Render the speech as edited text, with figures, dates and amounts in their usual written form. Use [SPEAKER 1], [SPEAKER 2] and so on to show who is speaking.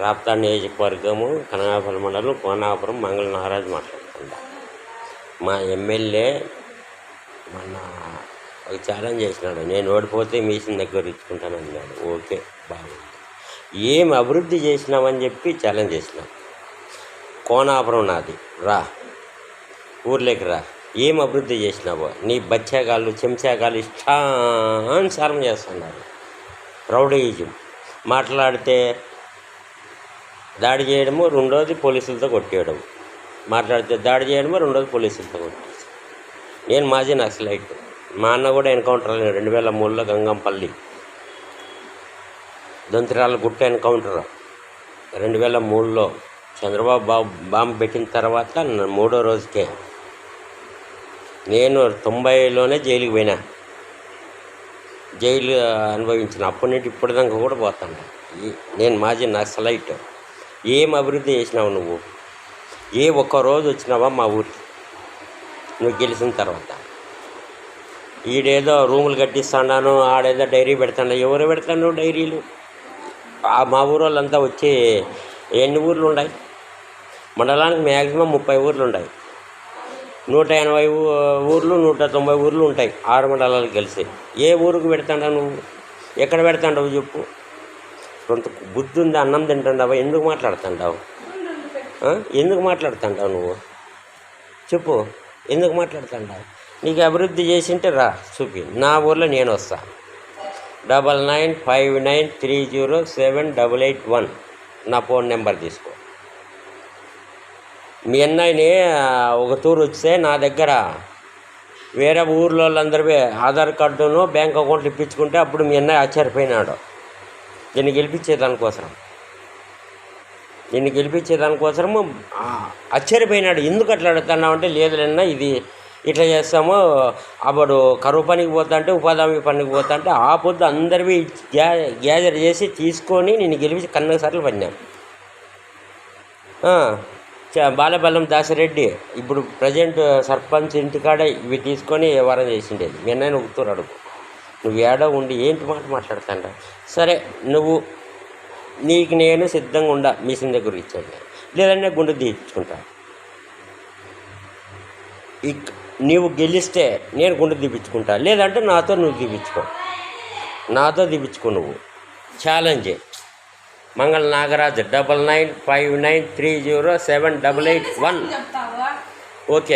[SPEAKER 1] రాప్తా నియోజకవర్గము కనకాపల్లి మండలం కోనాపురం మంగళ నాగరాజు మాట్లాడుతుంటా. మా ఎమ్మెల్యే మొన్న ఒక ఛాలెంజ్ చేసినాడు, నేను ఓడిపోతే మీసిన దగ్గర ఇచ్చుకుంటాను అన్నాడు. ఓకే, బాగుంది. ఏం అభివృద్ధి చేసినామని చెప్పి ఛాలెంజ్ చేసినాం. కోనాపురం నాది, రా ఊర్లోకి రా, ఏం అభివృద్ధి చేసినావో. నీ బచ్చాగాళ్ళు చెంచాగాళ్ళు ఇష్టానుసారం చేస్తున్నారు. రౌడీయిజం మాట్లాడితే దాడి చేయడము, రెండోది పోలీసులతో కొట్టేయడం. మాట్లాడితే దాడి చేయడము, రెండోది పోలీసులతో కొట్టేయడం. నేను మాజీ నక్సలైట్. మా అన్న కూడా ఎన్కౌంటర్ అయిన 2003లో గంగంపల్లి దొంతిరాల గుట్ట ఎన్కౌంటర్ 2003లో చంద్రబాబు బాంబు పెట్టిన తర్వాత 3వ రోజుకే నేను 90లోనే జైలుకి పోయినా. జైలు అనుభవించిన. అప్పటి నుండి ఇప్పటిదాకా కూడా పోతాను. నేను మాజీ నక్సలైట్. ఏం అభివృద్ధి చేసినావు నువ్వు? ఏ ఒక్కరోజు వచ్చినావా మా ఊరికి నువ్వు గెలిచిన తర్వాత? ఈడేదో రూములు కట్టిస్తాను, ఆడేదో డైరీ పెడతాడు. ఎవరు పెడతాడు డైరీలు? మా ఊరు వాళ్ళంతా వచ్చి ఎన్ని ఊర్లు ఉన్నాయి? మండలానికి మ్యాక్సిమం 30 ఊర్లు ఉన్నాయి. 180 ఊర్లు 190 ఊర్లు ఉంటాయి 6 మండలాలు కలిసి. ఏ ఊరికి పెడతాడా నువ్వు? ఎక్కడ పెడతాండవు చెప్పు? కొంత బుద్ధి ఉంది, అన్నం తింటాండావా? ఎందుకు మాట్లాడుతుంటావు? ఎందుకు మాట్లాడుతుంటావు నువ్వు? చెప్పు, ఎందుకు మాట్లాడుతుంటావు? నీకు అభివృద్ధి చేసింటే రా చూపి. నా ఊర్లో నేను వస్తా. 9959307881 నా ఫోన్ నెంబర్ తీసుకో. మీ అన్నయ్యని ఒక తూరు వస్తే నా దగ్గర వేరే ఊర్లో వాళ్ళందరూ ఆధార్ కార్డును బ్యాంక్ అకౌంట్లు ఇప్పించుకుంటే అప్పుడు మీ అన్నయ్య ఆశ్చర్యపోయినాడు. దీన్ని గెలిపించేదానికోసము ఆశ్చర్యపోయినాడు. ఎందుకు అట్లా అడుగుతున్నావు అంటే, లేదులన్నా ఇది ఇట్లా చేస్తాము. అప్పుడు కరువు పనికి పోతా అంటే, ఉపాధి హామీ పనికి పోతా అంటే ఆ పొద్దు అందరివి గ్యాదర్ చేసి తీసుకొని నేను గెలిపించి కన్నక సార్లు పడినాం. బాలబల్లం దాసిరెడ్డి ఇప్పుడు ప్రజెంట్ సర్పంచ్ ఇంటికాడ ఇవి తీసుకొని వ్యవహారం చేసిండేది. మీ అన్నయ్య ఉత్తూరు అడుగు. నువ్వు ఏడో ఉండి ఏంటి మాట్లాడుతాంట? సరే, నీకు నేను సిద్ధంగా ఉండా మిషన్ దగ్గర ఇచ్చాడు. లేదంటే గుండె తీయించుకుంటా. నీవు గెలిస్తే నేను గుండె తీపించుకుంటా, లేదంటే నాతో తీపించుకో. నువ్వు ఛాలెంజ్ మంగళ నాగరాజ్ 9959307881. ఓకే.